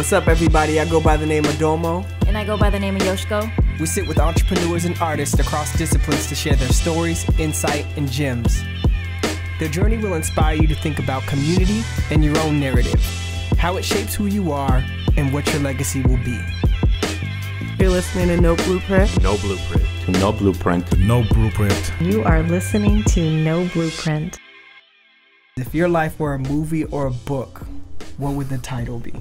What's up, everybody? I go by the name of Domo. And I go by the name of Yoshiko. We sit with entrepreneurs and artists across disciplines to share their stories, insight, and gems. Their journey will inspire you to think about community and your own narrative, how it shapes who you are, and what your legacy will be. You're listening to No Blueprint. No Blueprint. No Blueprint. No Blueprint. You are listening to No Blueprint. If your life were a movie or a book, what would the title be?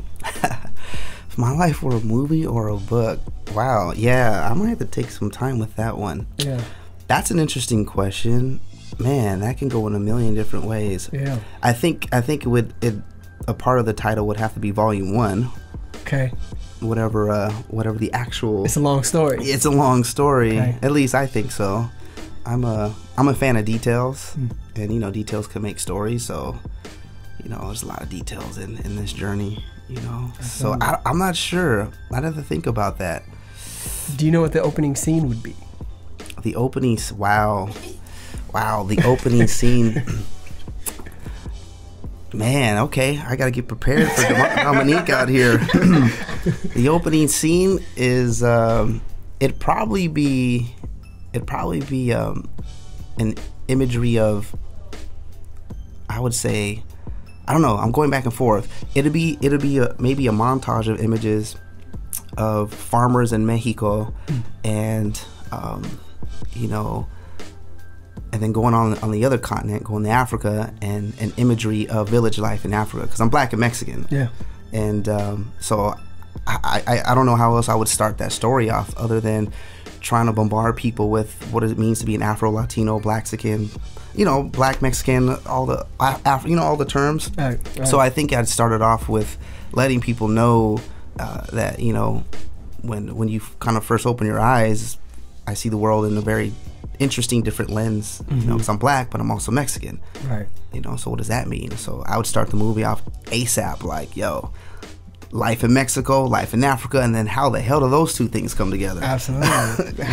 If my life were a movie or a book, wow, yeah, I might have to take some time with that one. Yeah. That's an interesting question. Man, that can go in a million different ways. Yeah. I think a part of the title would have to be Volume 1. Okay. Whatever the actual. It's a long story. It's a long story. Okay. At least I think so. I'm a fan of details, and details can make stories. So, there's a lot of details in this journey. So I'm not sure. I'd have to think about that. Do you know what the opening scene would be? The opening. Wow. The opening scene. Man, okay, I gotta get prepared for Dominique out here. The opening scene is it'd probably be an imagery of, I would say, I don't know, I'm going back and forth. It'd be maybe a montage of images of farmers in Mexico, and and then going on the other continent, going to Africa, and an imagery of village life in Africa, because I'm Black and Mexican. Yeah. And so I don't know how else I would start that story off other than trying to bombard people with what it means to be an Afro-Latino, Blaxican, Black Mexican, all the all the terms. Right. So I think I'd started off with letting people know that when you kind of first open your eyes, I see the world in a very interesting, different lens. Because I'm Black, but I'm also Mexican. Right. So what does that mean? So I would start the movie off ASAP, like, life in Mexico, life in Africa, and then how the hell do those two things come together? Absolutely.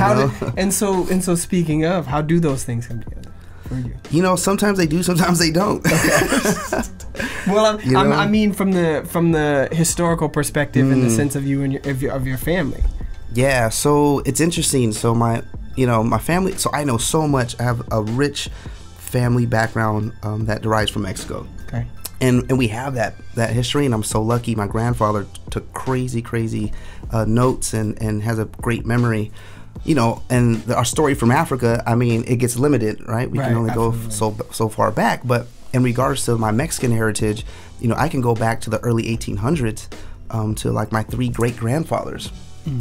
And so speaking of, how do those things come together for you? Sometimes they do, sometimes they don't. Well, I mean from the historical perspective, in the sense of you and of your family. Yeah, so it's interesting. So my family, so I know so much. I have a rich family background that derives from Mexico. Okay. And we have that history, and I'm so lucky. My grandfather took crazy notes and has a great memory. And our story from Africa, I mean, it gets limited, right? We can only go so far back. But in regards to my Mexican heritage, I can go back to the early 1800s to like my 3 great-grandfathers.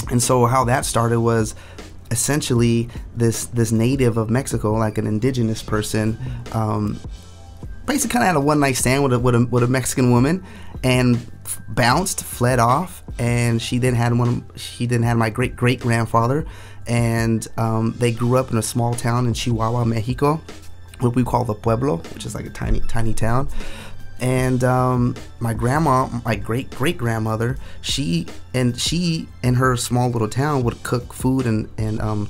And so how that started was essentially this native of Mexico, like an indigenous person, basically kind of had a one-night stand with a Mexican woman, and fled off, and she then had my great-grandfather, and they grew up in a small town in Chihuahua, Mexico, what we call the Pueblo, which is like a tiny town. And my grandma, my great-grandmother, she and her small little town would cook food and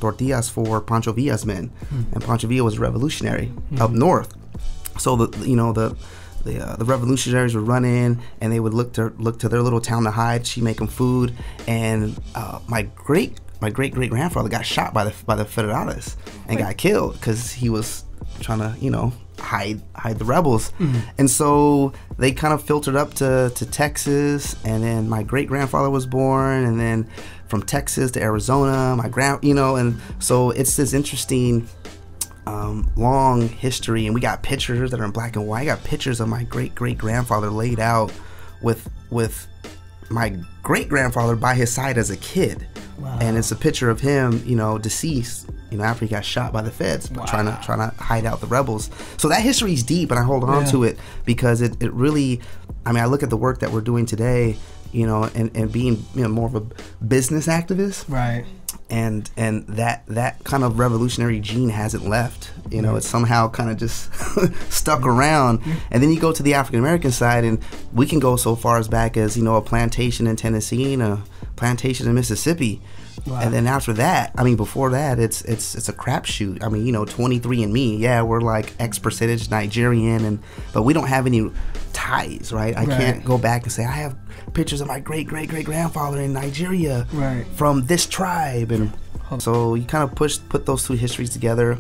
tortillas for Pancho Villa's men, and Pancho Villa was a revolutionary up north. So the revolutionaries would run in, and they would look to their little town to hide. She'd make them food, and my great-grandfather got shot by the Federales and got killed because he was trying to hide the rebels. And so they kind of filtered up to Texas, and then my great-grandfather was born, and then from Texas to Arizona, and so it's this interesting long history. And we got pictures that are in black and white. I got pictures of my great-grandfather laid out with my great-grandfather by his side as a kid. Wow. And it's a picture of him, deceased, after he got shot by the feds, but trying to hide out the rebels. So that history is deep, and I hold on to it because it really, I look at the work that we're doing today, and being more of a business activist, right? And that kind of revolutionary gene hasn't left. It's somehow kind of just stuck around. And then you go to the African American side, and we can go so far as back as a plantation in Tennessee and a plantation in Mississippi. Wow. And then after that, I mean, before that, it's a crapshoot. I mean, 23andMe, yeah, we're like X percentage Nigerian, but we don't have any ties, right? I can't go back and say I have pictures of my great grandfather in Nigeria from this tribe, and so you kind of put those two histories together.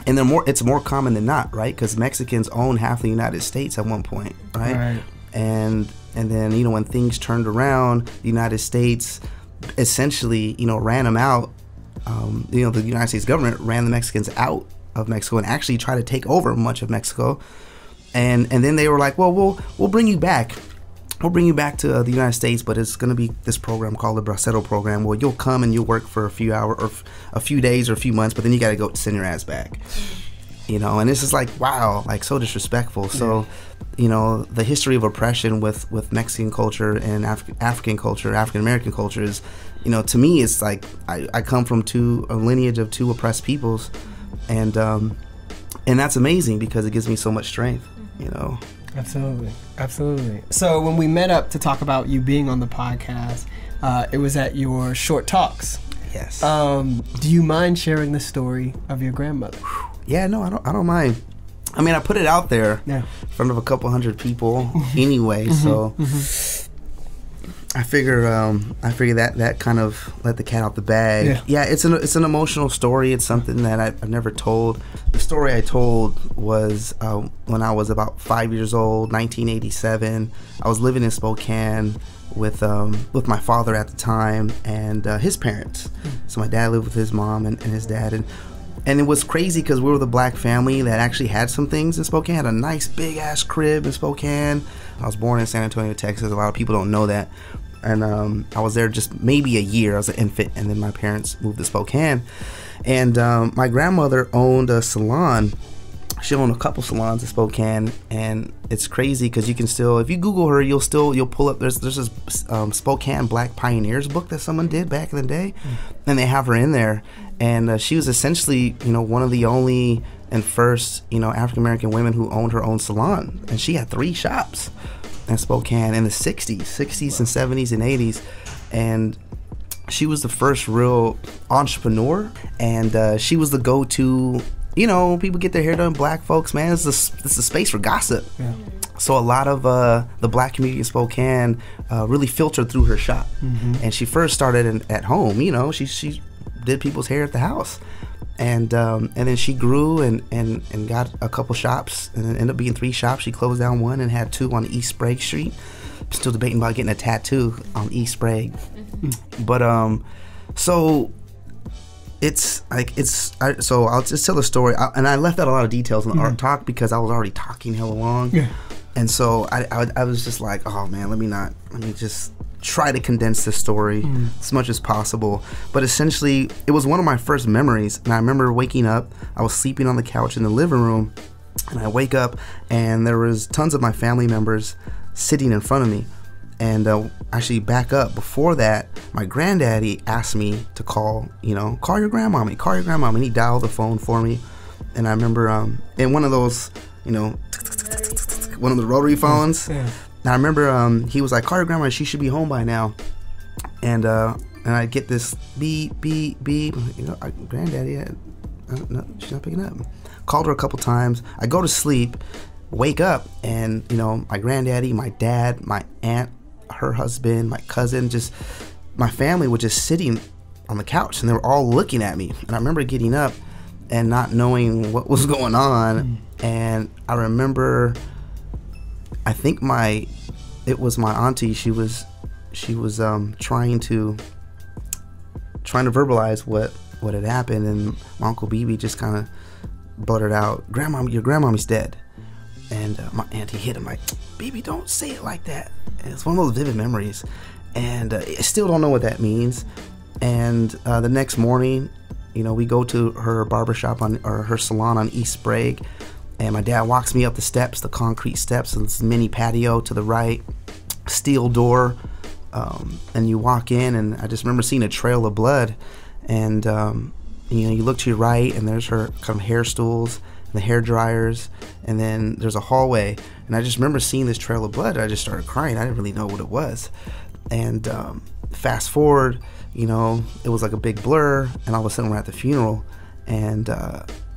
And it's more common than not, right? Because Mexicans own half the United States at one point, right? And then, when things turned around, the United States essentially, ran them out. The United States government ran the Mexicans out of Mexico and actually tried to take over much of Mexico. And then they were like, well, we'll bring you back. We'll bring you back to the United States, but it's going to be this program called the Bracero program, where you'll come and you'll work for a few hours or a few days or a few months, but then you got to go send your ass back. And it's just like, wow, like so disrespectful. So, the history of oppression with Mexican culture and African culture, African American culture is, to me, it's like I come from a lineage of two oppressed peoples, and that's amazing because it gives me so much strength, Absolutely. So when we met up to talk about you being on the podcast, it was at your short talks. Yes. Do you mind sharing the story of your grandmother? Yeah, no, I don't mind. I mean, I put it out there in front of a couple hundred people anyway, so I figure that kind of let the cat out the bag. Yeah, it's an emotional story. It's something that I've never told. The story I told was when I was about 5 years old, 1987. I was living in Spokane with my father at the time and his parents. So my dad lived with his mom and his dad, and it was crazy because we were the black family that actually had some things in Spokane. Had a nice big ass crib in Spokane. I was born in San Antonio, Texas. A lot of people don't know that. And I was there just maybe a year. I was an infant, and then my parents moved to Spokane. And my grandmother owned a salon. She owned a couple salons in Spokane, and it's crazy because you can still, if you Google her, you'll pull up. There's this Spokane Black Pioneers book that someone did back in the day, and they have her in there. And she was essentially, one of the only and first, African American women who owned her own salon, and she had 3 shops in Spokane in the 60s and 70s and 80s, and she was the first real entrepreneur, and she was the go-to. People get their hair done. Black folks, man, it's a space for gossip. Yeah. So a lot of the black community in Spokane really filtered through her shop, and she first started at home. She did people's hair at the house, and then she grew and got a couple shops, and it ended up being 3 shops. She closed down 1 and had 2 on East Sprague Street. Still debating about getting a tattoo on East Sprague, but so it's like so I'll just tell the story, and I left out a lot of details in the art talk because I was already talking hella long, and so I was just like, oh man, let me just try to condense this story as much as possible. But essentially, it was one of my first memories, and I remember waking up. I was sleeping on the couch in the living room, and I wake up, and there was tons of my family members sitting in front of me. And actually, back up before that, my granddaddy asked me to call your grandmommy, and he dialed the phone for me. And I remember in one of those, one of the rotary phones. Yeah. And I remember he was like, call your grandma, she should be home by now. And I get this beep, beep, beep. Granddaddy, no, she's not picking up. Called her a couple times. I go to sleep, wake up, and my granddaddy, my dad, my aunt, her husband, my cousin, just my family was just sitting on the couch, and they were all looking at me. And I remember getting up and not knowing what was going on. And I remember, I think it was my auntie. She was trying to verbalize what had happened, and my Uncle BB just kind of blurted out, your grandmommy's dead. And my auntie hit him like, BB, don't say it like that. And it's one of those vivid memories, and I still don't know what that means. And the next morning, we go to her barbershop or her salon on East Sprague, and my dad walks me up the steps, the concrete steps, and this mini patio to the right, steel door, and you walk in, and I just remember seeing a trail of blood. And you look to your right, and there's her kind of hair stools, the hair dryers, and then there's a hallway. And I just remember seeing this trail of blood, and I just started crying. I didn't really know what it was. And fast forward, you know, it was like a big blur, and all of a sudden we're at the funeral, and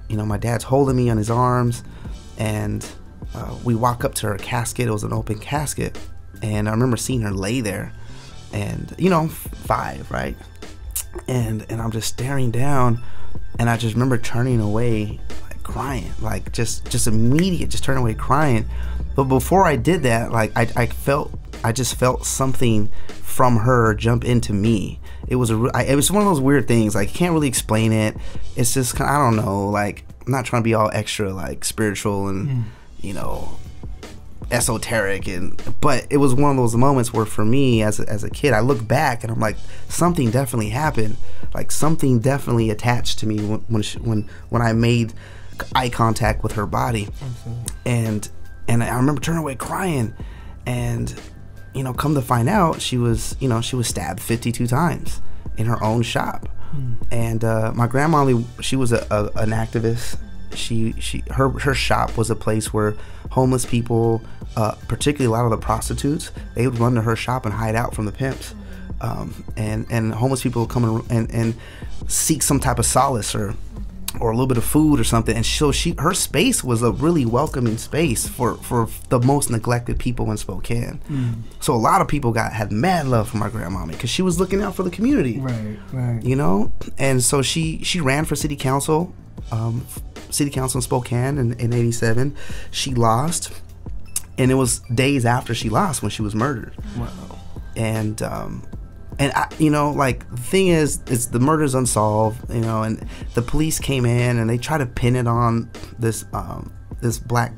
you know, my dad's holding me on his arms, and we walk up to her casket. It was an open casket, and I remember seeing her lay there, and you know, 5, right? And I'm just staring down, and I just remember turning away, like crying, like just immediate, just turning away crying. But before I did that, like I just felt something from her jump into me. It was it was one of those weird things. Like, I can't really explain it. It's just kind of, I don't know. Like, I'm not trying to be all extra like spiritual and you know, esoteric, but it was one of those moments where for me as a kid, I look back and I'm like, something definitely happened. Like, something definitely attached to me when I made eye contact with her body. And I remember turning away crying, and you know, come to find out, she was stabbed 52 times in her own shop. And my grandmommy, she was an activist. Her shop was a place where homeless people, particularly a lot of the prostitutes, they would run to her shop and hide out from the pimps. And homeless people would come and seek some type of solace or a little bit of food or something. And so her space was a really welcoming space for the most neglected people in Spokane. So a lot of people had mad love for my grandmommy because she was looking out for the community. Right. You know? And so she ran for city council in Spokane in 87. She lost, and it was days after she lost when she was murdered. Wow. And I, you know, like, the thing is the murder's unsolved, you know, and the police came in and they tried to pin it on this black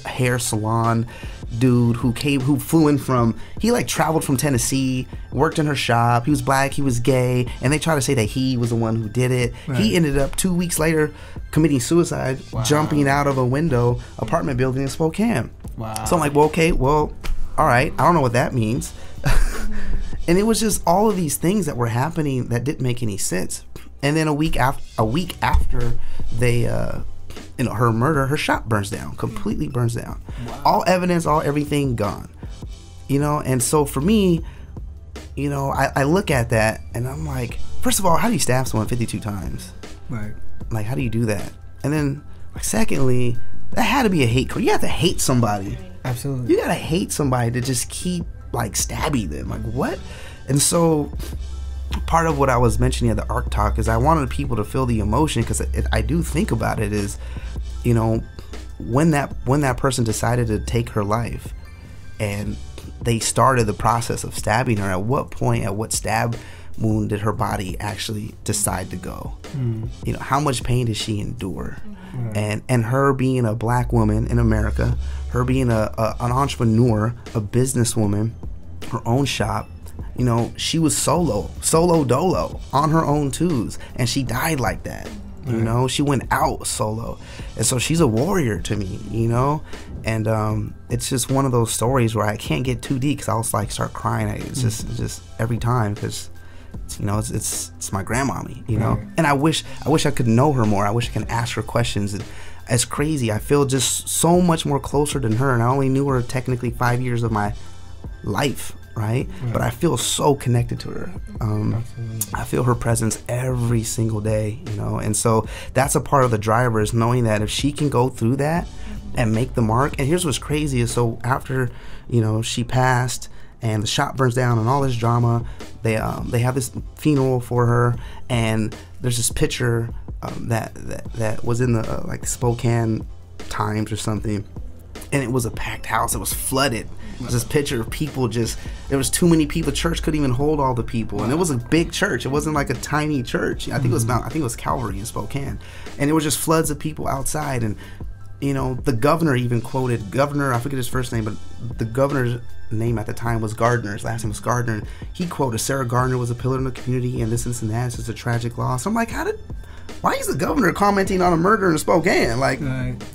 hair salon dude who flew in he like traveled from Tennessee, worked in her shop. He was black, he was gay, and they tried to say that he was the one who did it. Right. He ended up 2 weeks later committing suicide, jumping out of a window apartment building in Spokane. Wow. So I'm like, well, all right, I don't know what that means. And it was just all of these things that were happening that didn't make any sense. And then a week after they, you know, her murder, her shop burns down, completely burns down. Wow. All evidence, everything gone. You know, and so for me, you know, I look at that and I'm like, first of all, how do you stab someone 52 times? Right. Like, how do you do that? And then, like, secondly, that had to be a hate crime. You have to hate somebody. Absolutely. You gotta hate somebody to just keep like stabbing them. Like, what? And so part of what I was mentioning at the ARC talk is I wanted people to feel the emotion, because I do think about it is, you know, when that person decided to take her life and they started the process of stabbing her, at what point, at what stab wound did her body actually decide to go? You know, how much pain did she endure? And her being a black woman in America, her being an entrepreneur, a businesswoman, her own shop, you know, she was solo dolo on her own twos, and she died like that. You know, she went out solo, and so she's a warrior to me, you know. And it's just one of those stories where I can't get too deep because I'll like start crying. It's just every time, because you know, it's my grandmommy, you know. And I wish I could know her more. I wish I could ask her questions. And it's crazy. I feel just so much more closer than her, and I only knew her technically 5 years of my life, right? But I feel so connected to her. I feel her presence every single day, you know. And so that's a part of the driver, is knowing that if she can go through that and make the mark. And here's what's crazy is, so after, you know, she passed and the shop burns down and all this drama, they have this funeral for her, and there's this picture that was in the like Spokane Times or something, and it was a packed house. It was flooded. It was this picture of people there was too many people. The church couldn't even hold all the people, and it was a big church. It wasn't like a tiny church. I think it was Calvary in Spokane, and it was just floods of people outside. And you know, the governor even quoted, I forget his first name, but the governor's name at the time was Gardner. His last name was Gardner. And he quoted, Sarah Gardner was a pillar in the community, and this and that. It's just a tragic loss. I'm like, why is the governor commenting on a murder in Spokane? Like,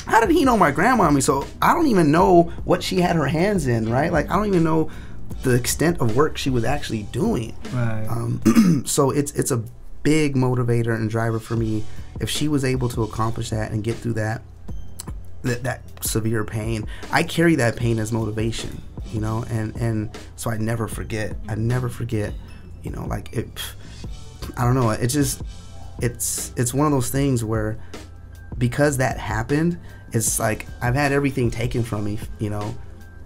how did he know my grandmommy? So I don't even know what she had her hands in, right? Like, I don't even know the extent of work she was actually doing. So it's a big motivator and driver for me. If she was able to accomplish that and get through that severe pain, I carry that pain as motivation. you know, and so I never forget, you know, like it, I don't know, it just, it's one of those things where, because that happened, it's like I've had everything taken from me, you know.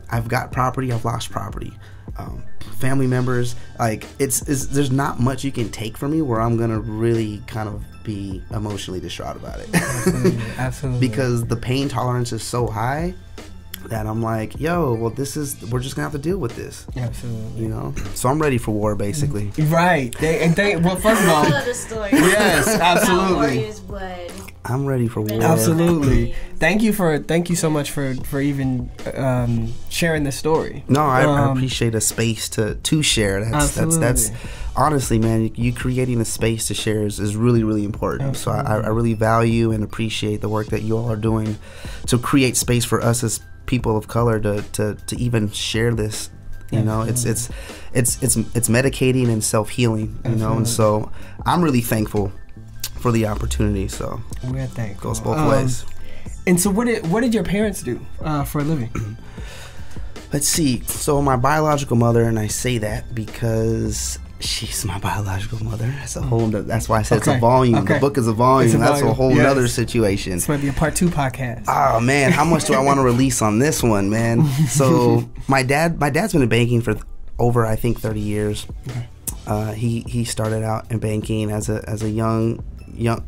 I've got property, I've lost property, family members, like it's there's not much you can take from me where I'm gonna really kind of be emotionally distraught about it. Absolutely. Because the pain tolerance is so high that I'm like, yo, well, we're just gonna have to deal with this. Absolutely. You know, so I'm ready for war, basically. Right. Well, first of all, yes, absolutely. I'm ready for war. Absolutely. Thank you so much for even sharing this story. No, I appreciate a space to share. That's honestly, man, you creating a space to share is really, really important. Absolutely. So I really value and appreciate the work that you all are doing to create space for us as people of color to even share this. You know, it's medicating and self-healing, you know, and so I'm really thankful for the opportunity. So we're thankful. Goes both ways. And so what did your parents do for a living? Let's see. So my biological mother, and I say that because she's my biological mother. That's a whole. That's why I said it's a volume. The book is a volume. That's a whole other situation. This might be a part 2 podcast. Oh man, how much do I want to release on this one, man? So my dad's been in banking for over, I think, 30 years. Okay. He started out in banking as a young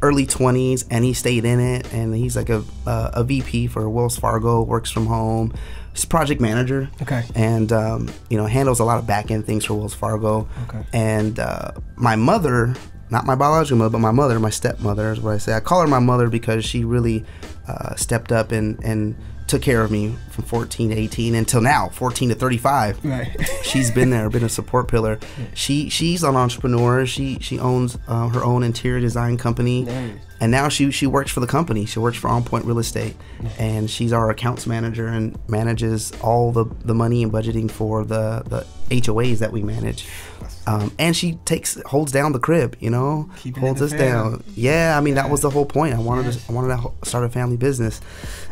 early 20s, and he stayed in it, and he's like a VP for Wells Fargo, works from home. He's a project manager. Okay. And you know, handles a lot of back end things for Wells Fargo. Okay. And my mother, not my biological mother, but my mother, my stepmother is what I say. I call her my mother because she really stepped up and took care of me from 14 to 18 until now, 14 to 35. Right. She's been there, been a support pillar. Yeah. She's an entrepreneur. She owns her own interior design company. Nice. And now she works for the company. She works for Onpoint Real Estate. Nice. And she's our accounts manager and manages all the money and budgeting for the HOAs that we manage. And she holds down the crib, you know, holds us down. Yeah, I mean, that was the whole point. I wanted to start a family business.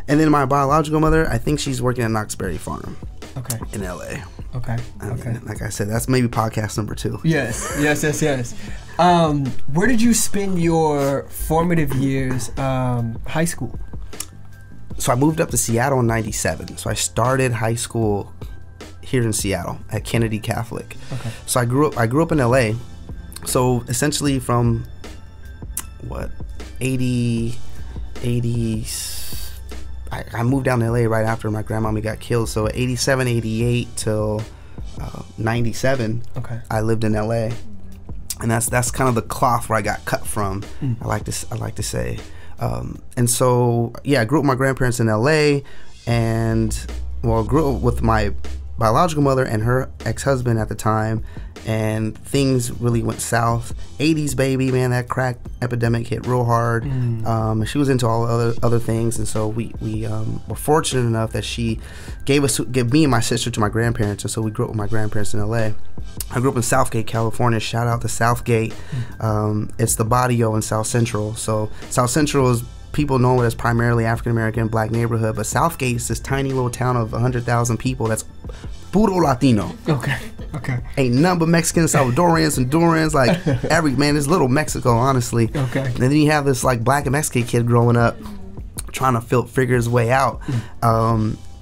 And then my biological mother, I think she's working at Knox Berry Farm. Okay. In LA. Okay. Okay. Like I said, that's maybe podcast number 2. Yes. Where did you spend your formative years, high school? So I moved up to Seattle in '97. So I started high school here in Seattle at Kennedy Catholic. Okay. So I grew up in LA. So essentially from 80 I moved down to LA right after my grandmommy got killed. So 87, 88 till 97, okay, I lived in LA. And that's kind of the cloth where I got cut from. I like to say. And so I grew up with my grandparents in LA, and grew up with my biological mother and her ex-husband at the time, and things really went south. 80s baby, man, that crack epidemic hit real hard. She was into all other things, and so we were fortunate enough that she gave me and my sister to my grandparents, and so we grew up with my grandparents in LA. I grew up in Southgate, California. Shout out to Southgate. It's the barrio in South Central. So South Central is, people know it as primarily African-American black neighborhood, but Southgate is this tiny little town of 100,000 people that's puro Latino. Okay. Ain't none but Mexicans, Salvadorians, Hondurans, like there's little Mexico, honestly. Okay. And then you have this like black and Mexican kid growing up trying to figure his way out,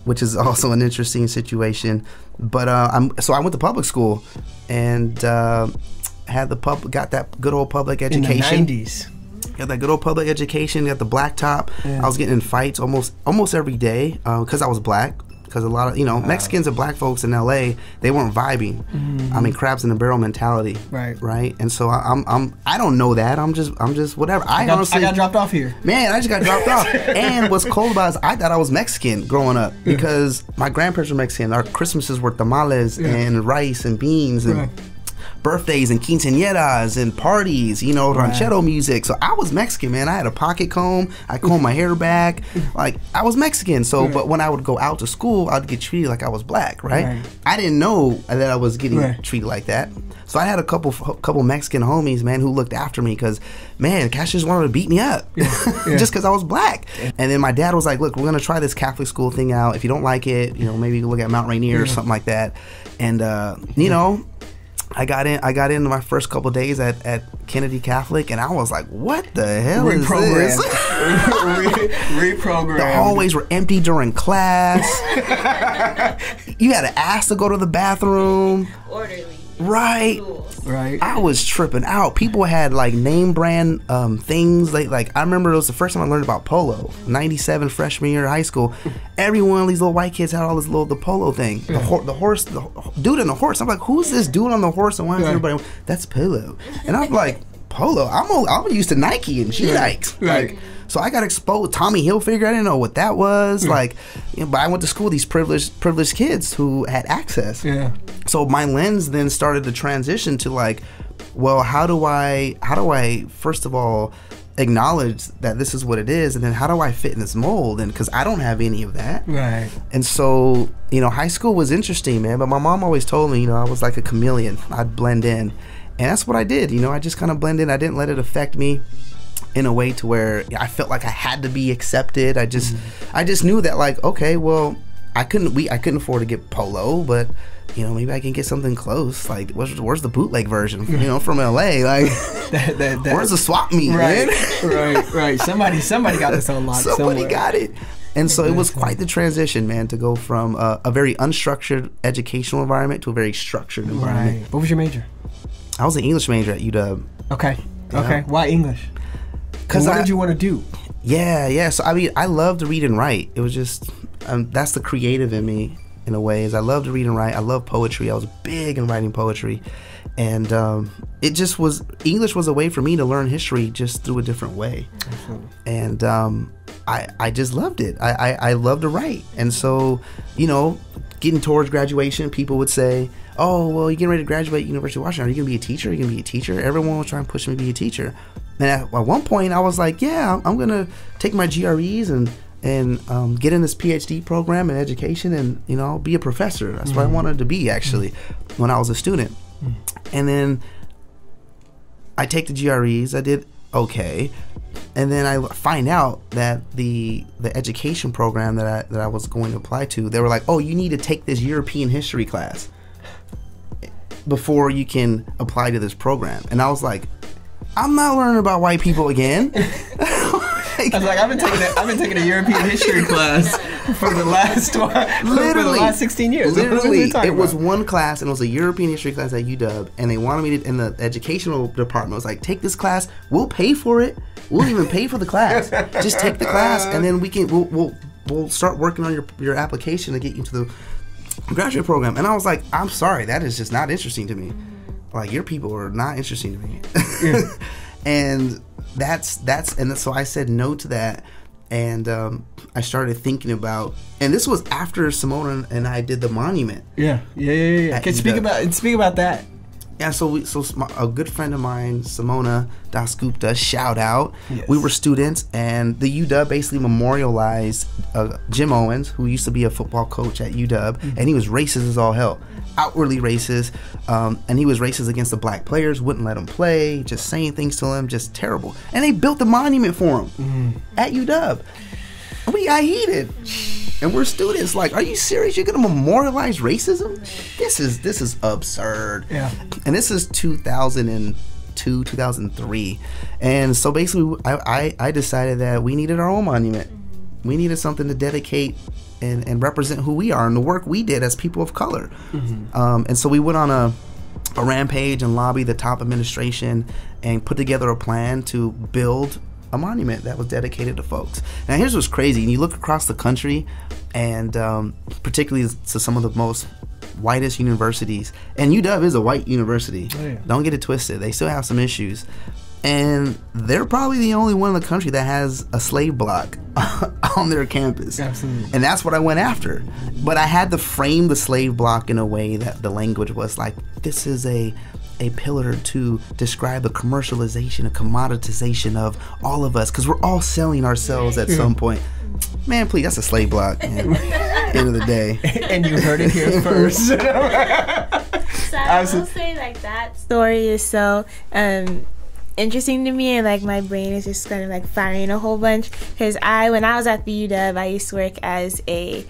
which is also an interesting situation. But I went to public school and got that good old public education. In the 90s. Got that good old public education, got the blacktop. Yeah. I was getting in fights almost every day because I was black. Because a lot of Mexicans and black folks in LA, they weren't vibing. I mean, crabs in a barrel mentality. Right. And so I don't know that. I'm just whatever. I got dropped off here. Man, I just got dropped off. And what's cool about it is I thought I was Mexican growing up because my grandparents were Mexican. Our Christmases were tamales and rice and beans and birthdays and quinceañeras and parties, ranchero music. So I was Mexican, man. I had a pocket comb. I combed my hair back. Like, I was Mexican. So, but when I would go out to school, I'd get treated like I was black, right? I didn't know that I was getting treated like that. So I had a couple Mexican homies, man, who looked after me because, man, cats just wanted to beat me up just because I was black. And then my dad was like, look, we're going to try this Catholic school thing out. If you don't like it, maybe look at Mount Rainier or something like that. And, I got in my first couple days at Kennedy Catholic, and I was like, what the hell is this? Reprogrammed. The hallways were empty during class. You had to ask to go to the bathroom. Orderly. Right. Right. I was tripping out. People had like name brand things. Like I remember it was the first time I learned about polo. 97 freshman year of high school. Every one of these little white kids had all this the polo thing. The horse, the dude on the horse. I'm like, who's this dude on the horse? And why is everybody? That's polo. And I'm like, polo. I'm used to Nike and shoe Nikes. Like. So I got exposed. Tommy Hilfiger, I didn't know what that was. Like, but I went to school with these privileged kids who had access. Yeah. So my lens then started to transition to like, well, how do I first of all acknowledge that this is what it is, and then how do I fit in this mold? And because I don't have any of that. Right. And so high school was interesting, man. But my mom always told me, I was like a chameleon. I'd blend in, and that's what I did. I just kind of blend in. I didn't let it affect me in a way to where I felt like I had to be accepted. I just knew that, like, okay, well, I couldn't afford to get polo, but maybe I can get something close. Like, where's the bootleg version? From LA. Like, where's the swap meet? Right, man? right. Somebody got this unlocked. Somebody got it. And so it was quite the transition, man, to go from a very unstructured educational environment to a very structured environment. Right. What was your major? I was an English major at UW. Okay. Why English? Because what did you want to do? Yeah. So, I love to read and write. It was just, that's the creative in me, in a way, is I love to read and write. I love poetry. I was big in writing poetry. And it just was, English was a way for me to learn history just through a different way. Absolutely. And I just loved it. I love to write. And so, getting towards graduation, people would say, oh, well, you're getting ready to graduate University of Washington. Are you going to be a teacher? Are you going to be a teacher? Everyone was trying to push me to be a teacher. And at one point, I was like, yeah, I'm going to take my GREs and get in this PhD program in education and, be a professor. That's what I wanted to be, actually, when I was a student. And then I take the GREs. I did okay. And then I find out that the education program that I was going to apply to, they were like, oh, you need to take this European history class before you can apply to this program. And I was like, I'm not learning about white people again. I was like, I've been taking a European history class for the last 16 years. Literally, it was one class, and it was a European history class at UW, and they wanted me to, in the educational department, was like, take this class, we'll pay for it, we'll even pay for the class. Just take the class, and then we'll start working on your application to get you to the graduate program. And I was like, I'm sorry, that is just not interesting to me. Like, your people are not interesting to me. And and so I said no to that, and I started thinking about, and this was after Simona and I did the monument. Yeah. Okay, speak about that. Yeah, so a good friend of mine, Simona Dasgupta, shout out. Yes. We were students, and the UW basically memorialized Jim Owens, who used to be a football coach at UW, and he was racist as all hell, outwardly racist, and he was racist against the black players, wouldn't let them play, just saying things to them, just terrible. And they built a monument for him at UW. We got heated. And we're students, like, are you serious? You're gonna memorialize racism? This is absurd. Yeah. And this is 2002, 2003. And so basically I decided that we needed our own monument. We needed something to dedicate and represent who we are and the work we did as people of color. And so we went on a rampage and lobbied the top administration and put together a plan to build a monument that was dedicated to folks. Now, here's what's crazy. You look across the country, and particularly to some of the most whitest universities, and UW is a white university. Oh, yeah. Don't get it twisted. They still have some issues. And they're probably the only one in the country that has a slave block on their campus. Absolutely. And that's what I went after. But I had to frame the slave block in a way that the language was like, this is a pillar to describe the commercialization and commoditization of all of us, because we're all selling ourselves at some point. Man, please, that's a slave block, man. End of the day. And you heard it here first. So I will say, like, that story is so interesting to me, and like my brain is just kind of like firing a whole bunch, because when I was at the UW, I used to work as a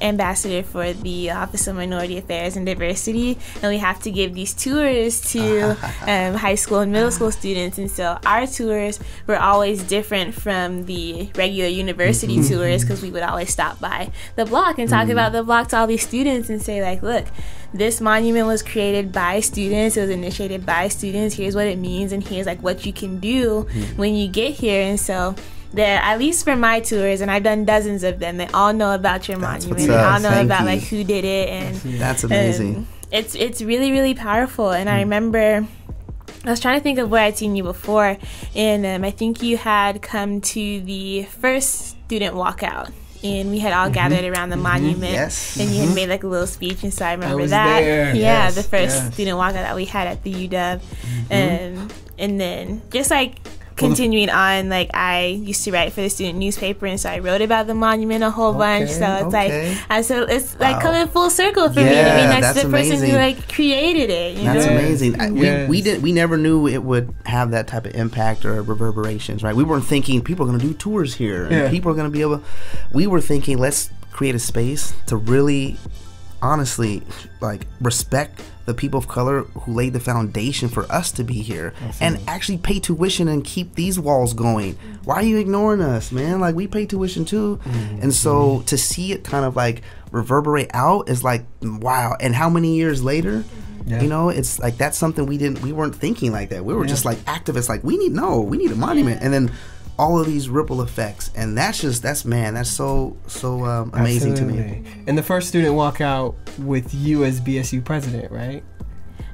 ambassador for the Office of Minority Affairs and Diversity, and we have to give these tours to high school and middle school students, and so our tours were always different from the regular university tours, because we would always stop by the block and talk about the block to all these students and say, like, look, this monument was created by students, it was initiated by students, here's what it means, and here's like what you can do when you get here. And so there, at least for my tours, and I've done dozens of them, they all know about your monument, they all know about like who did it, and that's amazing. It's really, really powerful. And I remember I was trying to think of where I'd seen you before, and I think you had come to the first student walkout, and we had all gathered around the monument, and you had made like a little speech, and so I remember that. There. Yeah, Yes. the first student walkout that we had at the UW, and then just like continuing on, like I used to write for the student newspaper, and so I wrote about the monument a whole bunch. So it's like coming full circle for me to be next to the person who like created it. You That's know? amazing. We never knew it would have that type of impact or reverberations, right? We weren't thinking people are going to do tours here, and people are going to be able. We were thinking, let's create a space to really, honestly, like respect the people of color who laid the foundation for us to be here. Absolutely. And actually pay tuition and keep these walls going. Why are you ignoring us, man? Like, we pay tuition too. And so to see it kind of like reverberate out is like, wow. And how many years later, you know, it's like, that's something we weren't thinking like that. We were just like activists, like we need a monument. And then all of these ripple effects, and that's so amazing to me. And the first student walkout with you as BSU president, right?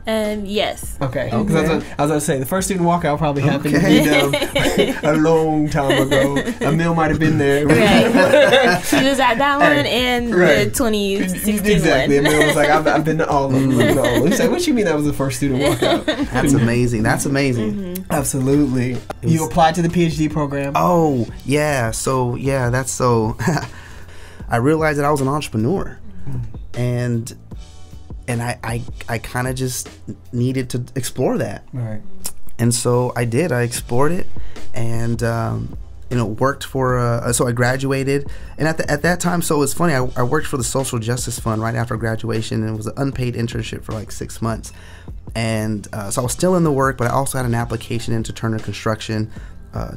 Yes. Okay. I was going to say, the first student walkout probably happened a long time ago. Emil might have been there. Right. He was at that one and the 2016 exactly. one. Emil was like, I've been to all of them. He's like, what you mean that was the first student walkout? That's amazing. Absolutely. You applied to the PhD program? Oh, yeah. So, that's so... I realized that I was an entrepreneur. And I kind of just needed to explore that. Right. And so I did. I explored it, and worked for. So I graduated, and at that time, so it's funny. I worked for the Social Justice Fund right after graduation, and it was an unpaid internship for like 6 months. And so I was still in the work, but I also had an application into Turner Construction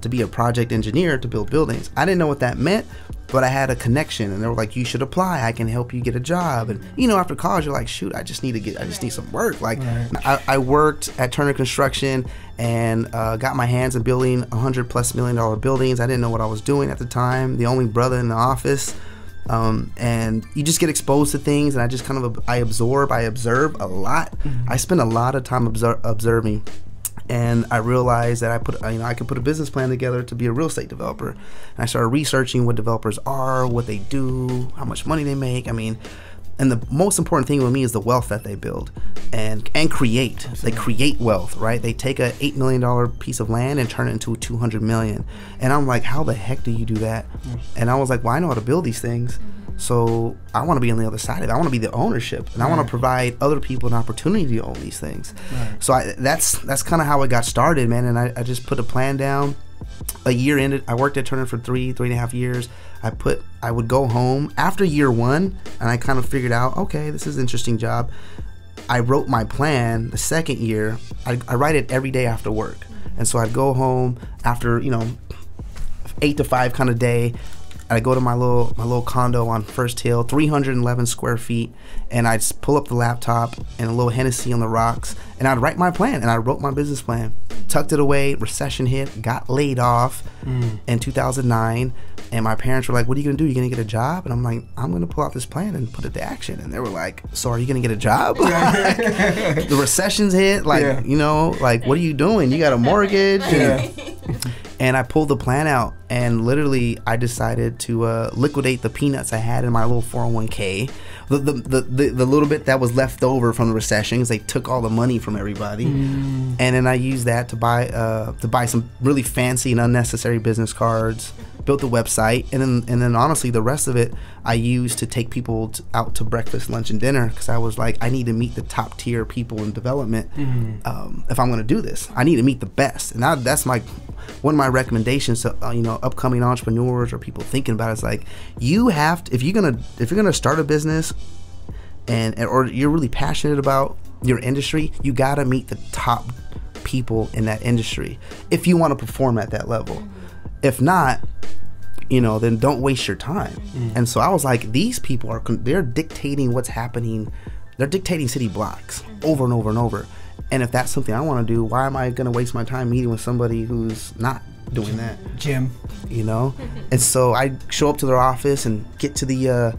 to be a project engineer to build buildings. I didn't know what that meant, but I had a connection, and they were like, you should apply, I can help you get a job. And after college, you're like, shoot, I just need some work. Like, I worked at Turner Construction and got my hands in building $100+ million buildings. I didn't know what I was doing at the time, the only brother in the office. And you just get exposed to things, and I just kind of I observe a lot. I spend a lot of time observing. And I realized that I could put a business plan together to be a real estate developer. And I started researching what developers are, what they do, how much money they make. I mean, and the most important thing with me is the wealth that they build and create. Absolutely. They create wealth, right? They take a $8 million piece of land and turn it into $200 million. And I'm like, how the heck do you do that? And I was like, well, I know how to build these things. So I want to be on the other side of it. I want to be the ownership, and I want to provide other people an opportunity to own these things. So that's kind of how it got started, man. And I just put a plan down. A year ended. I worked at Turner for 3.5 years. I would go home after year one, and I kind of figured out, okay, this is an interesting job. I wrote my plan the second year. I write it every day after work, and so I'd go home after 8 to 5 kind of day. I go to my little condo on First Hill, 311 square feet, and I'd pull up the laptop and a little Hennessy on the rocks, and I'd write my plan. And I wrote my business plan, tucked it away. Recession hit, got laid off in 2009, and my parents were like, "What are you gonna do? You gonna get a job?" And I'm like, "I'm gonna pull out this plan and put it to action." And they were like, "So are you gonna get a job?" The recession's hit, like what are you doing? You got a mortgage? And I pulled the plan out, and literally I decided to liquidate the peanuts I had in my little 401k. The little bit that was left over from the recession, because they took all the money from everybody. And then I used that to buy some really fancy and unnecessary business cards, built the website, and then honestly the rest of it I used to take people out to breakfast, lunch, and dinner, because I was like, I need to meet the top tier people in development. If I'm going to do this, I need to meet the best. And that's one of my recommendations to upcoming entrepreneurs or people thinking about it, is like, you have to, if you're gonna start a business or you're really passionate about your industry, you gotta meet the top people in that industry if you want to perform at that level. If not, then don't waste your time. And so I was like, these people they're dictating what's happening. They're dictating city blocks over and over and over. And if that's something I want to do, why am I going to waste my time meeting with somebody who's not doing that? Jim. And so I show up to their office and get to the,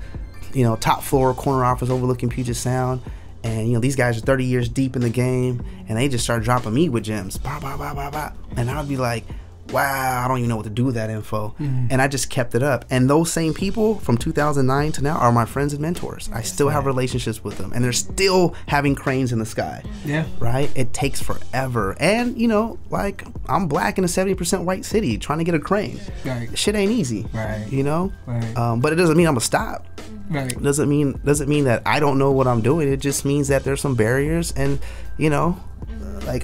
top floor corner office overlooking Puget Sound. And, these guys are 30 years deep in the game, and they just start dropping me with gems. Bah, bah, bah, bah, bah. And I'd be like, wow, I don't even know what to do with that info. And I just kept it up. And those same people from 2009 to now are my friends and mentors. I still have relationships with them, and they're still having cranes in the sky. Yeah. Right? It takes forever. And, I'm black in a 70% white city trying to get a crane. Right. Shit ain't easy. Right. Right. But it doesn't mean I'm going to stop. Right. Doesn't mean that I don't know what I'm doing. It just means that there's some barriers, and,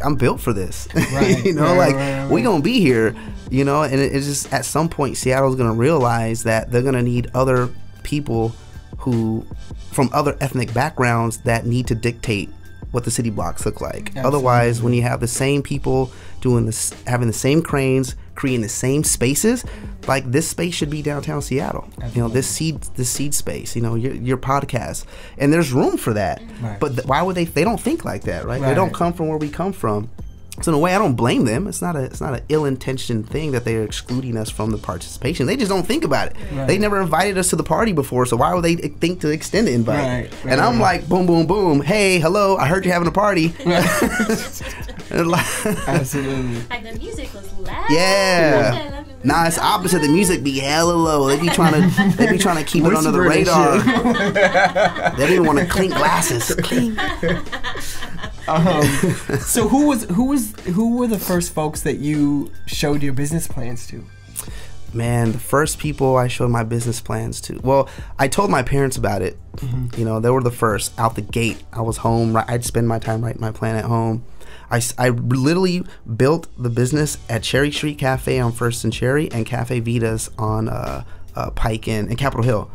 I'm built for this. Right. We gonna be here, and it's just at some point Seattle's gonna realize that they're gonna need other people who from other ethnic backgrounds that need to dictate what the city blocks look like. Absolutely. Otherwise, when you have the same people doing this, having the same cranes, creating the same spaces, like this space should be downtown Seattle. Absolutely. This seed space, your podcast, and there's room for that. Right. But why would they don't think like that, right? They don't come from where we come from. So in a way, I don't blame them. It's not an ill-intentioned thing that they're excluding us from the participation. They just don't think about it. Right. They never invited us to the party before, so why would they think to extend the invite? Right. And I'm like, boom, boom, boom. Hey, hello, I heard you're having a party. Absolutely. Like the music was loud. Yeah. Nah, it's opposite. The music be hella low. They be trying to keep it under the radar. They don't even want to clink glasses. Clink. So who were the first folks that you showed your business plans to? Man, the first people I showed my business plans to. Well, I told my parents about it. Mm-hmm. They were the first out the gate. I was home. I'd spend my time writing my plan at home. I literally built the business at Cherry Street Cafe on 1st and Cherry, and Cafe Vita's on Pike and Capitol Hill,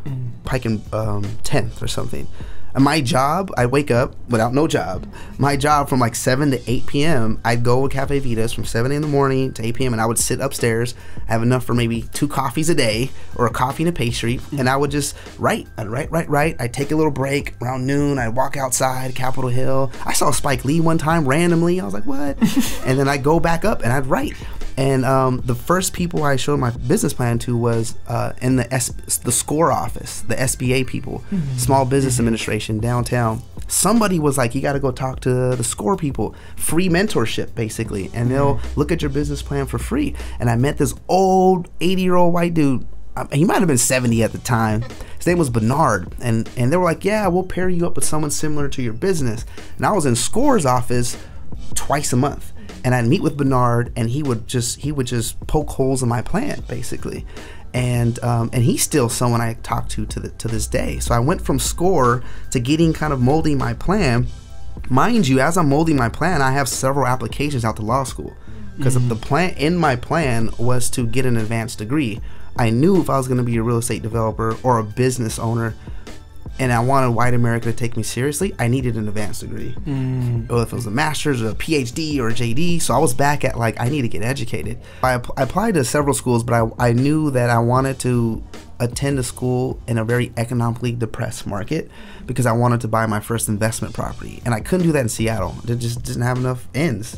Pike and 10th or something. And my job, I wake up without no job. My job from like 7 to 8 p.m., I'd go to Cafe Vita's from 7 in the morning to 8 p.m. and I would sit upstairs, have enough for maybe 2 coffees a day or a coffee and a pastry, and I would just write. I'd write. I'd take a little break around noon. I'd walk outside Capitol Hill. I saw Spike Lee one time randomly. I was like, what? And then I'd go back up and I'd write. And the first people I showed my business plan to was in the SCORE office, the SBA people, Small Business Administration downtown. Somebody was like, you got to go talk to the SCORE people, free mentorship basically, and they'll look at your business plan for free. And I met this old 80-year-old white dude. He might have been 70 at the time. His name was Bernard, and they were like, yeah, we'll pair you up with someone similar to your business. And I was in SCORE's office twice a month. And I'd meet with Bernard, and he would just poke holes in my plan, basically. And he's still someone I talk to this day. So I went from SCORE to getting kind of molding my plan. Mind you, as I'm molding my plan, I have several applications out to law school, because the plan in my plan was to get an advanced degree. I knew if I was going to be a real estate developer or a business owner, and I wanted white America to take me seriously, I needed an advanced degree. Or if it was a master's or a PhD or a JD. So I was back at I need to get educated. I applied to several schools, but I knew that I wanted to attend a school in a very economically depressed market because I wanted to buy my first investment property. And I couldn't do that in Seattle. It just didn't have enough ends,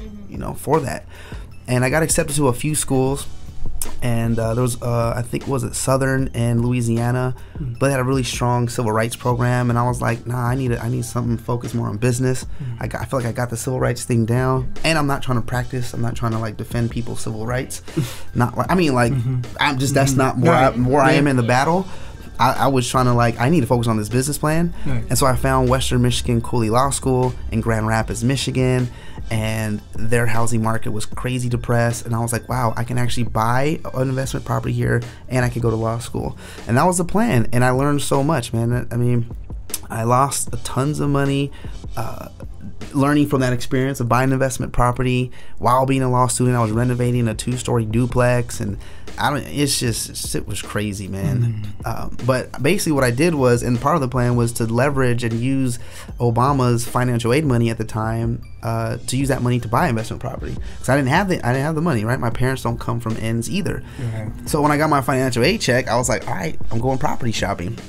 for that. And I got accepted to a few schools. And there was, I think, was it Southern and Louisiana, but they had a really strong civil rights program. And I was like, nah, I need something focused more on business. I feel like I got the civil rights thing down, and I'm not trying to practice. I'm not trying to like defend people's civil rights. Not like, I mean, like, I'm just, that's not where I am in the battle. I was trying to like, I need to focus on this business plan. And so I found Western Michigan Cooley Law School in Grand Rapids, Michigan, and their housing market was crazy depressed. And I was like, wow, I can actually buy an investment property here, and I could go to law school. And that was the plan. And I learned so much, man. I mean, I lost tons of money learning from that experience of buying an investment property while being a law student. I was renovating a 2-story duplex, and it was crazy, man. But basically what I did was, and part of the plan was to leverage and use Obama's financial aid money at the time to use that money to buy investment property, because I didn't have the money, right? My parents don't come from ends either. So when I got my financial aid check, I was like, all right, I'm going property shopping.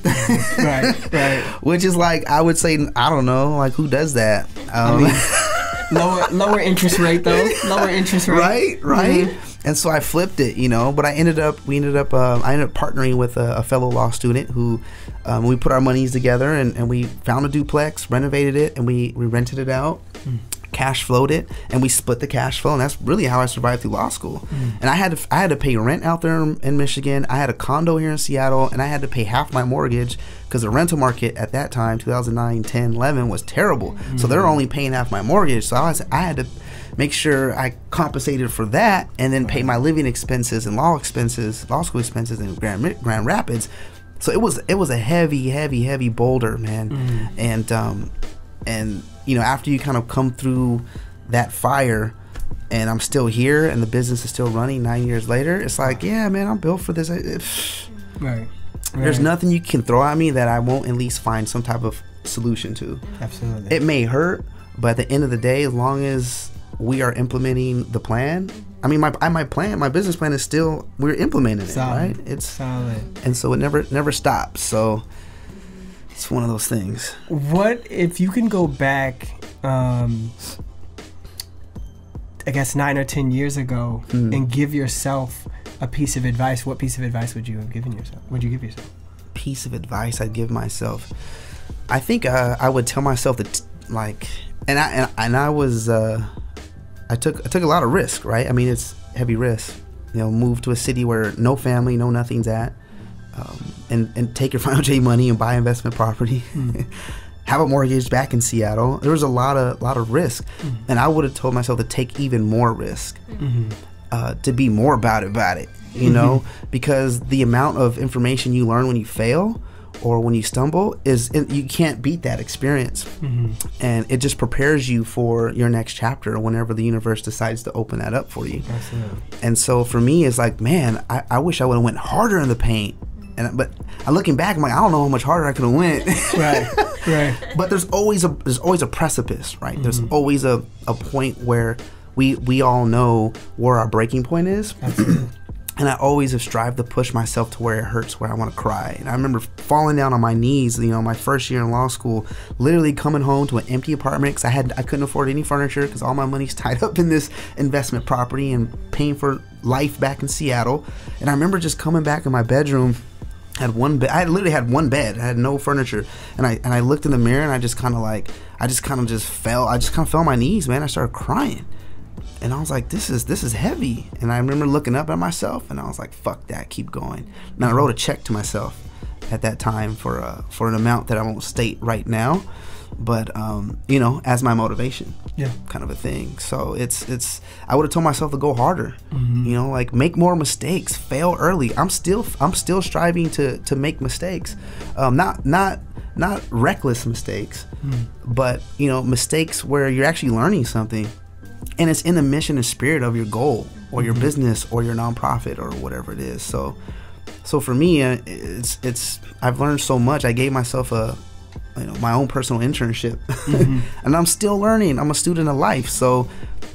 right. Which is like, I would say, I don't know, like, who does that? Lower interest rate though. Lower interest rate. Right. And so I flipped it, but I ended up partnering with a fellow law student who we put our monies together, and we found a duplex, renovated it, and we rented it out, cash flowed it, and we split the cash flow. And that's really how I survived through law school. And I had to pay rent out there in Michigan. I had a condo here in Seattle, and I had to pay half my mortgage because the rental market at that time, 2009, 10, 11, was terrible. So they were only paying half my mortgage. So I had to make sure I compensated for that, and then pay my living expenses and law school expenses in Grand Rapids. So it was a heavy boulder, man. And after you kind of come through that fire, and I'm still here, and the business is still running 9 years later, it's like, yeah, man, I'm built for this. Right. There's nothing you can throw at me that I won't at least find some type of solution to. Absolutely. It may hurt, but at the end of the day, as long as we are implementing the plan, I mean, my business plan is still, we're implementing it, right? It's solid, and so it never stops. So it's one of those things. What if you can go back, I guess 9 or 10 years ago, and give yourself a piece of advice? What piece of advice would you have given yourself? Would you give yourself? Piece of advice I'd give myself. I think I would tell myself that, like, I took a lot of risk, right? I mean, it's heavy risk. Move to a city where no family, no nothing's at, and take your financial aid money and buy investment property. Have a mortgage back in Seattle. There was a lot of risk, and I would have told myself to take even more risk, to be more about it, because the amount of information you learn when you fail or when you stumble you can't beat that experience. And it just prepares you for your next chapter whenever the universe decides to open that up for you. Absolutely. And so for me, it's like, man, I wish I would have went harder in the paint. But looking back, I'm like, I don't know how much harder I could have went. Right. But there's always a precipice, right? There's always a point where we all know where our breaking point is. Absolutely. And I always have strived to push myself to where it hurts, where I want to cry. And I remember falling down on my knees, my first year in law school, literally coming home to an empty apartment because I couldn't afford any furniture because all my money's tied up in this investment property and paying for life back in Seattle. And I remember just coming back in my bedroom. I literally had one bed. I had no furniture, and I looked in the mirror, and I just kind of fell on my knees, man. I started crying. And I was like, this is heavy. And I remember looking up at myself, and I was like, fuck that, keep going. And I wrote a check to myself at that time for an amount that I won't state right now, but as my motivation, kind of a thing. So it's I would have told myself to go harder, like make more mistakes, fail early. I'm still striving to make mistakes, not reckless mistakes, but mistakes where you're actually learning something. And it's in the mission and spirit of your goal or your business or your nonprofit or whatever it is. So for me, it's I've learned so much. I gave myself my own personal internship, and I'm still learning. I'm a student of life. So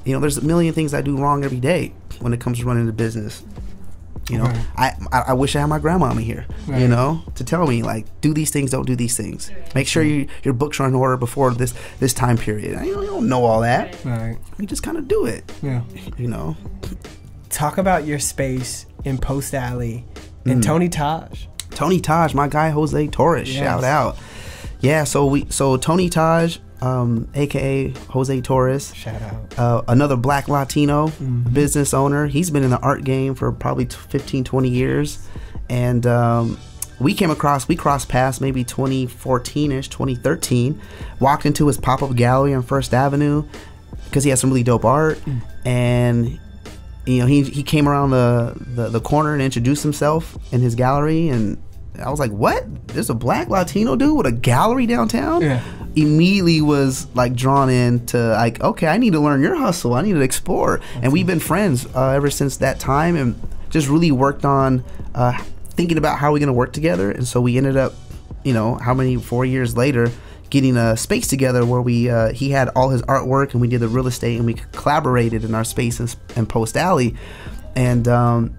there's a million things I do wrong every day when it comes to running the business. I wish I had my grandmama here, to tell me, like, do these things, don't do these things. Make sure your books are in order before this time period. You don't know all that. Right. You just kind of do it. Yeah. talk about your space in Post Alley and Tony Taj. Tony Taj, my guy Jose Torres, shout out. Yeah, so Tony Taj, aka Jose Torres, shout out. Another black Latino business owner. He's been in the art game for probably 15, 20 years. And we crossed paths maybe 2014-ish, 2013. Walked into his pop-up gallery on First Avenue because he has some really dope art. And you know, he came around the corner and introduced himself in his gallery, and I was like, what? There's a black Latino dude with a gallery downtown? Yeah. Immediately was like drawn in to like, okay, I need to learn your hustle. I need to explore. And we've been friends ever since that time, and just really worked on thinking about how we're going to work together. And so we ended up, you know, 4 years later, getting a space together where he had all his artwork and we did the real estate, and we collaborated in our space in Post Alley. And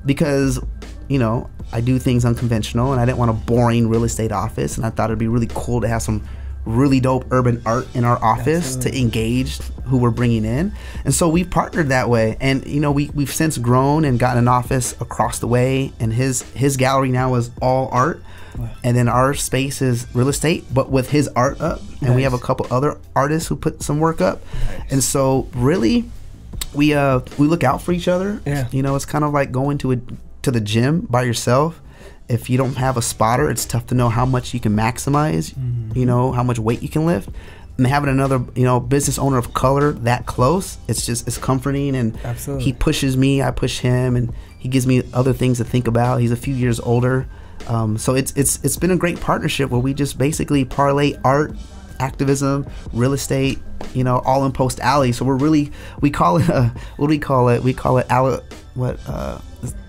because, you know, I do things unconventional and I didn't want a boring real estate office, and I thought it'd be really cool to have some really dope urban art in our office to engage who we're bringing in. And so we partnered that way, and you know, we've since grown and gotten an office across the way, and his gallery now is all art. And then our space is real estate, but with his art up. And we have a couple other artists who put some work up. And so really we look out for each other. You know, it's kind of like going to the gym by yourself. If you don't have a spotter, it's tough to know how much you can maximize, you know, how much weight you can lift. And having another, you know, business owner of color that close, it's comforting. And he pushes me, I push him, and he gives me other things to think about. He's a few years older. So it's been a great partnership where we just basically parlay art, activism, real estate, you know, all in Post Alley. So we call it what do we call it? We call it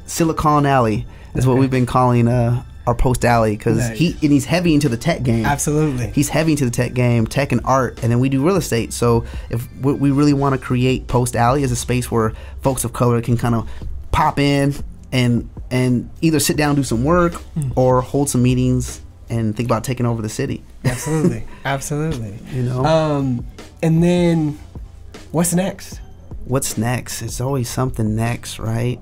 Silicon Alley is what we've been calling our Post Alley, because he's heavy into the tech game. Absolutely, he's heavy into the tech game, tech and art, and then we do real estate. So if we really want to create Post Alley as a space where folks of color can kind of pop in and either sit down and do some work or hold some meetings and think about taking over the city. Absolutely. Absolutely. You know? And then what's next? What's next? It's always something next, right?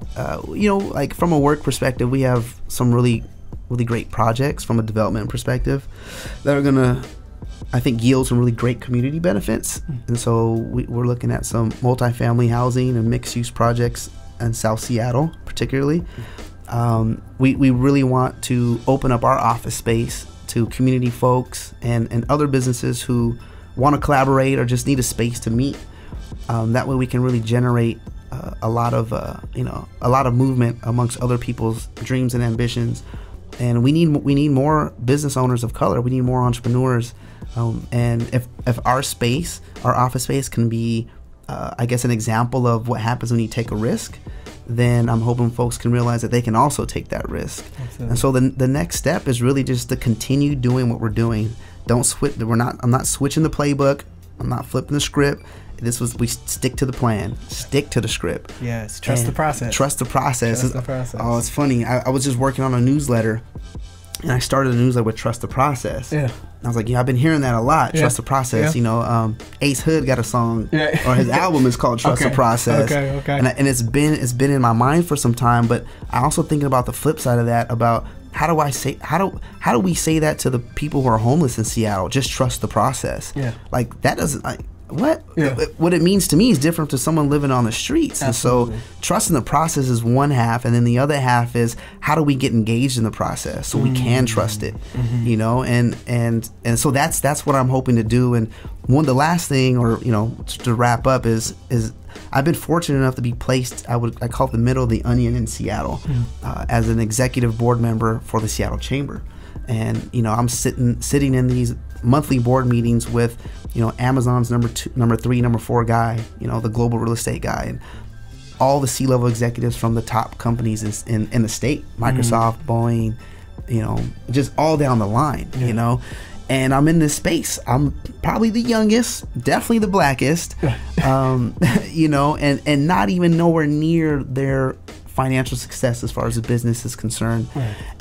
You know, like from a work perspective, we have some really, really great projects from a development perspective that are going to, I think, yield some really great community benefits. And so we're looking at some multifamily housing and mixed-use projects in South Seattle, particularly. We really want to open up our office space to community folks and other businesses who want to collaborate or just need a space to meet. That way we can really generate a lot of movement amongst other people's dreams and ambitions. And we need more business owners of color. We need more entrepreneurs. And if our space, our office space, can be I guess an example of what happens when you take a risk, then I'm hoping folks can realize that they can also take that risk. Absolutely. And so the next step is really just to continue doing what we're doing. Don't switch. I'm not switching the playbook. I'm not flipping the script. We stick to the plan, stick to the script. Yes, trust the process. Trust the process. Trust the process. Oh, it's funny. I was just working on a newsletter, and I started a newsletter with trust the process. Yeah. I was like, I've been hearing that a lot. Trust the process. You know, Ace Hood got a song, or his album is called Trust the Process. Okay. And it's been in my mind for some time. But I also thinking about the flip side of that, about how do we say that to the people who are homeless in Seattle? Just trust the process. Yeah. Like that doesn't what? Yeah. What it means to me is different to someone living on the streets. Absolutely. And so trusting the process is one half, and then the other half is how do we get engaged in the process so we can trust it, you know? And so that's what I'm hoping to do. And the last thing, or you know, to wrap up is I've been fortunate enough to be placed, I call it the middle of the onion in Seattle, as an executive board member for the Seattle Chamber. And you know, I'm sitting in these monthly board meetings with, you know, Amazon's number 3, number 4 guy, you know, the global real estate guy, and all the C-level executives from the top companies in the state, Microsoft, Boeing, you know, just all down the line, you know. And I'm in this space. I'm probably the youngest, definitely the blackest, you know, and not even nowhere near their financial success as far as the business is concerned.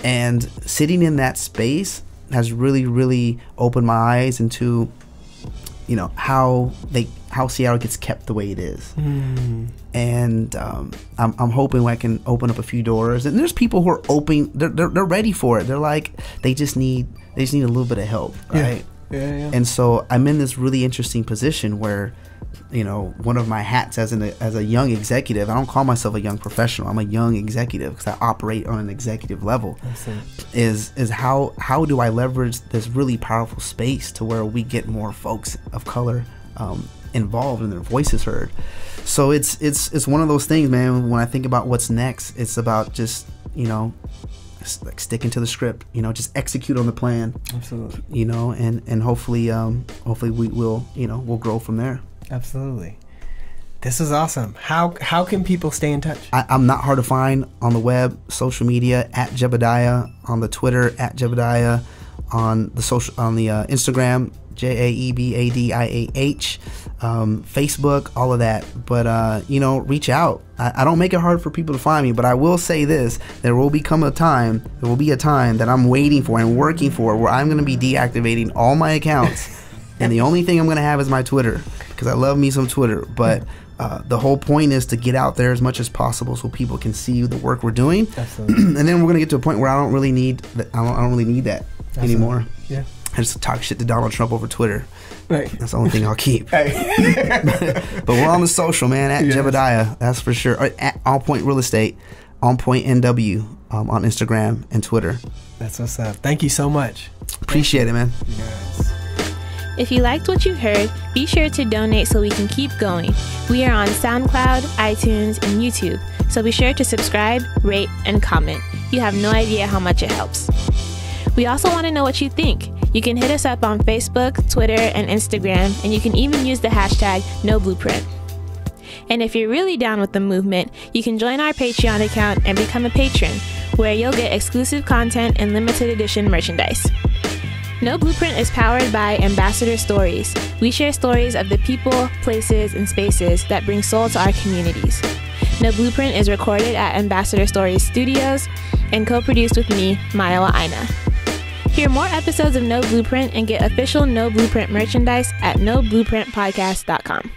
And sitting in that space has really, really opened my eyes into how Seattle gets kept the way it is. And I'm hoping I can open up a few doors. And there's people who are open. They're ready for it. They're like, they just need a little bit of help, right? Yeah. And so I'm in this really interesting position where, one of my hats as a young executive, I don't call myself a young professional. I'm a young executive because I operate on an executive level. Is how do I leverage this really powerful space to where we get more folks of color involved and their voices heard? So it's one of those things, man. When I think about what's next, it's about just like sticking to the script, just execute on the plan. Absolutely. And hopefully we will, we'll grow from there. Absolutely. This is awesome. How can people stay in touch? I'm not hard to find on the web, social media, at Jaebadiah, on the Twitter, at Jaebadiah, on the Instagram, Jaebadiah, Facebook, all of that. But reach out. I don't make it hard for people to find me, but I will say this: there will be a time that I'm waiting for and working for, where I'm going to be deactivating all my accounts, and the only thing I'm going to have is my Twitter, because I love me some Twitter. But the whole point is to get out there as much as possible so people can see the work we're doing. Absolutely. And then we're going to get to a point where I don't really need that. I don't really need that anymore. Yeah. I just talk shit to Donald Trump over Twitter. Right. That's the only thing I'll keep. But we're on the social, man, at Jaebadiah, that's for sure. Or at Onpoint Real Estate, Onpoint NW, on Instagram and Twitter. That's what's up. Thank you so much. Appreciate it, man. Yes. If you liked what you heard, be sure to donate so we can keep going. We are on SoundCloud, iTunes, and YouTube, so be sure to subscribe, rate, and comment. You have no idea how much it helps. We also want to know what you think. You can hit us up on Facebook, Twitter, and Instagram, and you can even use the hashtag #NoBlueprint. And if you're really down with the movement, you can join our Patreon account and become a patron, where you'll get exclusive content and limited edition merchandise. No Blueprint is powered by Ambassador Stories. We share stories of the people, places, and spaces that bring soul to our communities. No Blueprint is recorded at Ambassador Stories Studios and co-produced with me, Mayowa Aina. Hear more episodes of No Blueprint and get official No Blueprint merchandise at noblueprintpodcast.com.